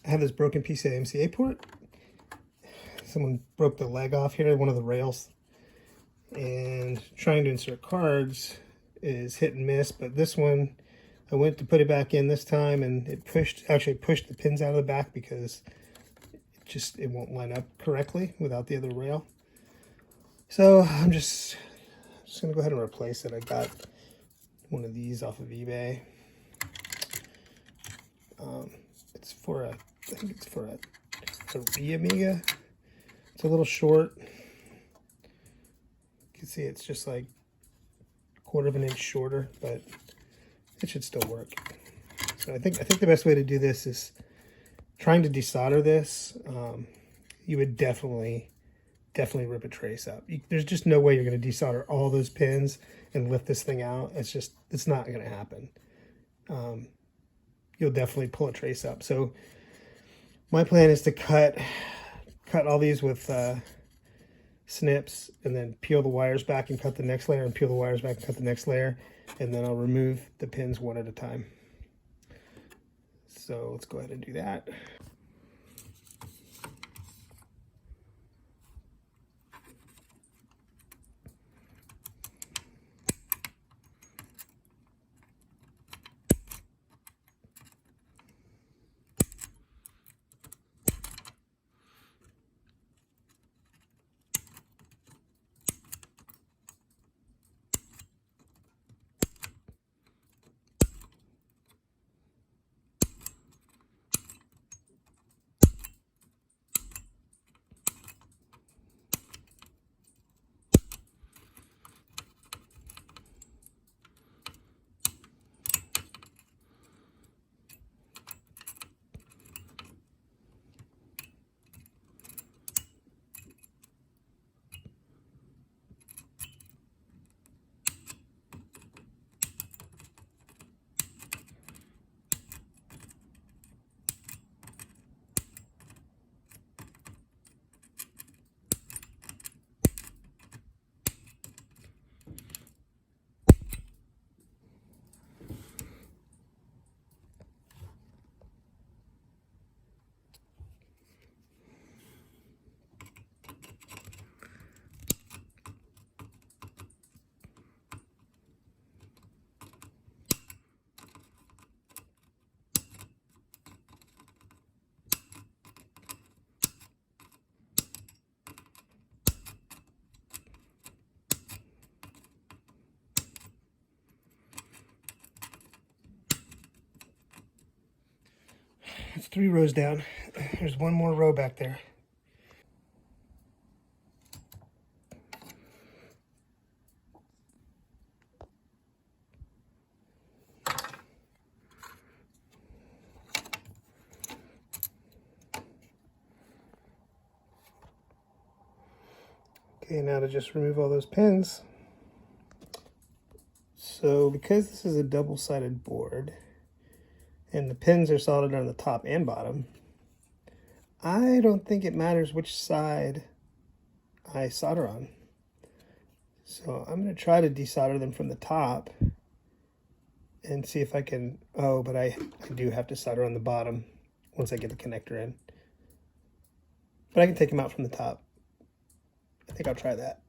I have this broken PCMCIA port. Someone broke the leg off here, one of the rails. And trying to insert cards is hit and miss, but this one, I went to put it back in this time and it actually pushed the pins out of the back because it won't line up correctly without the other rail. So I'm just gonna go ahead and replace it. I got one of these off of eBay. It's for I think it's for a Amiga. It's a little short. You can see it's just like 1/4 of an inch shorter, but it should still work. So I think the best way to do this is trying to desolder this. You would definitely rip a trace up. There's just no way you're going to desolder all those pins and lift this thing out. It's not going to happen. You'll definitely pull a trace up. So my plan is to cut all these with snips and then peel the wires back and cut the next layer and peel the wires back and cut the next layer. And then I'll remove the pins one at a time. So let's go ahead and do that. It's 3 rows down. There's one more row back there. Okay, now to just remove all those pins. So because this is a double-sided board and the pins are soldered on the top and bottom, I don't think it matters which side I solder on. So I'm going to try to desolder them from the top and see if I can, oh, but I do have to solder on the bottom once I get the connector in. But I can take them out from the top. I think I'll try that.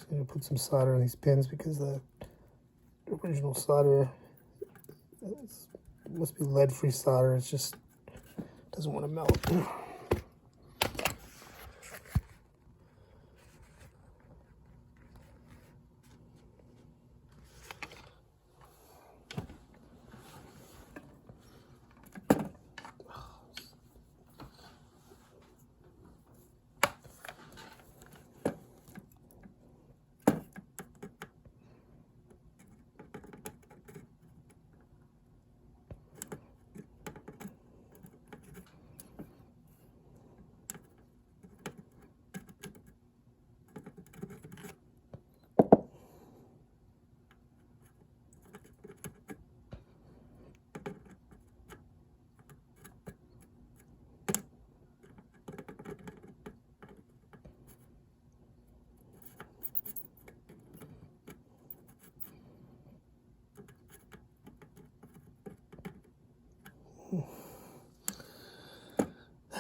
I'm going to put some solder on these pins because the original solder must be lead-free solder. It just doesn't want to melt.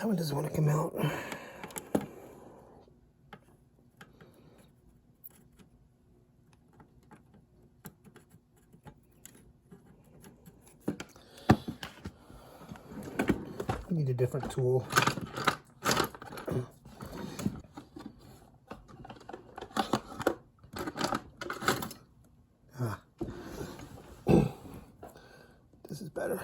That one doesn't want to come out. I need a different tool. This is better.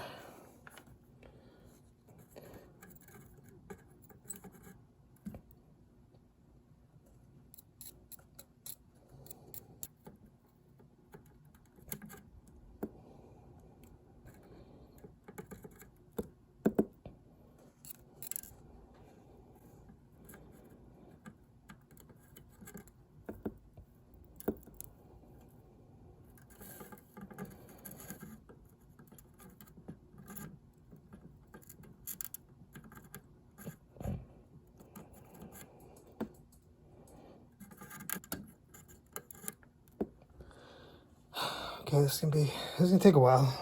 Okay, this is gonna take a while.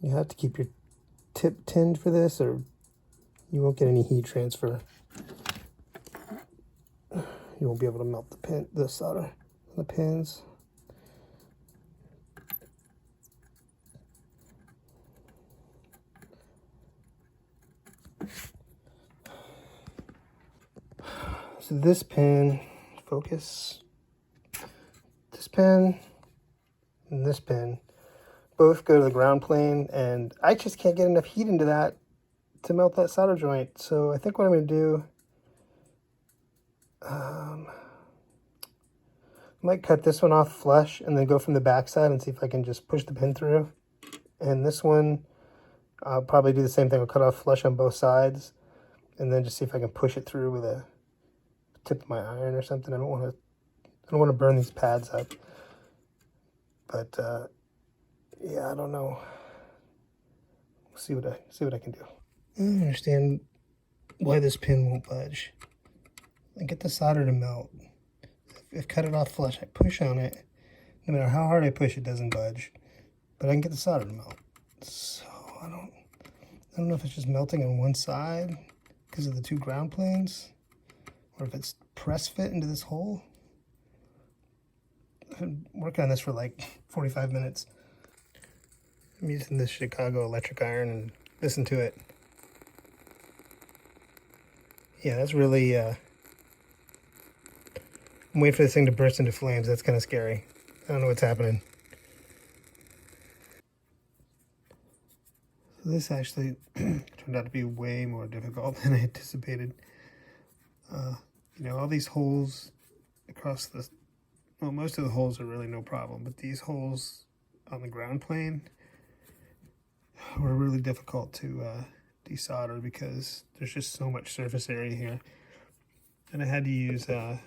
You have to keep your tip tinned for this, or you won't get any heat transfer. You won't be able to melt the solder on the pins. So this pin, focus, this pin and this pin both go to the ground plane, and I just can't get enough heat into that to melt that solder joint. So I think what I'm going to do, I might cut this one off flush and then go from the back side and see if I can just push the pin through. And this one, I'll probably do the same thing. I'll cut off flush on both sides and then just see if I can push it through with a tip of my iron or something. I don't want to burn these pads up. But yeah, I don't know. See what I can do. I don't understand why this pin won't budge. I get the solder to melt. I've cut it off flush. I push on it. No matter how hard I push, it doesn't budge. But I can get the solder to melt. So I don't know if it's just melting on one side because of the two ground planes, or if it's press fit into this hole. I've been working on this for like 45 minutes. I'm using this Chicago electric iron and listen to it. Yeah, that's really, I'm waiting for this thing to burst into flames. That's kind of scary. I don't know what's happening. So this actually turned out to be way more difficult than I anticipated. You know, all these holes across the, well, most of the holes are really no problem, but these holes on the ground plane were really difficult to desolder because there's just so much surface area here. And I had to use 2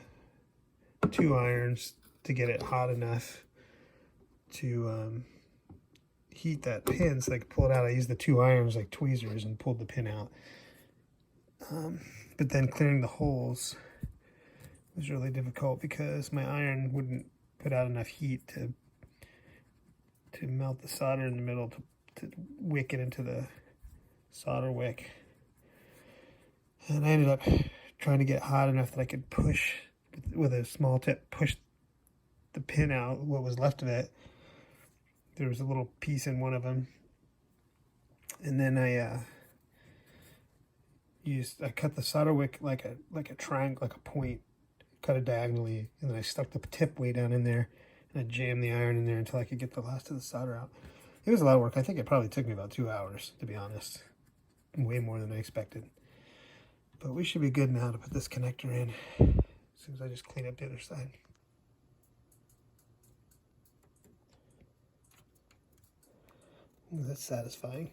irons to get it hot enough to heat that pin so I could pull it out. I used the 2 irons like tweezers and pulled the pin out. But then clearing the holes was really difficult because my iron wouldn't put out enough heat to melt the solder in the middle to wick it into the solder wick. And I ended up trying to get hot enough that I could push with a small tip, push the pin out, what was left of it. There was a little piece in one of them. And then I cut the solder wick like a triangle, like a point, cut it diagonally, and then I stuck the tip way down in there, and I jammed the iron in there until I could get the last of the solder out. It was a lot of work. I think it probably took me about 2 hours, to be honest. Way more than I expected. But we should be good now to put this connector in, as soon as I just clean up the other side. That's satisfying.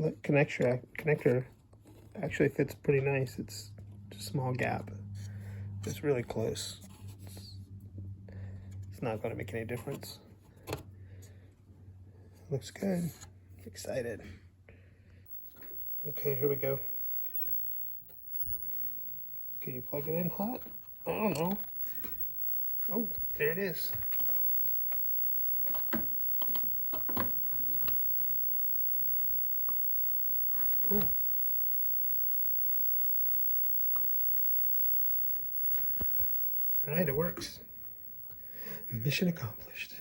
The connector actually fits pretty nice. It's just a small gap. It's really close. It's not going to make any difference. Looks good. Excited. Okay, here we go. Can you plug it in hot? I don't know. Oh, there it is. Cool. All right, it works. Mission accomplished.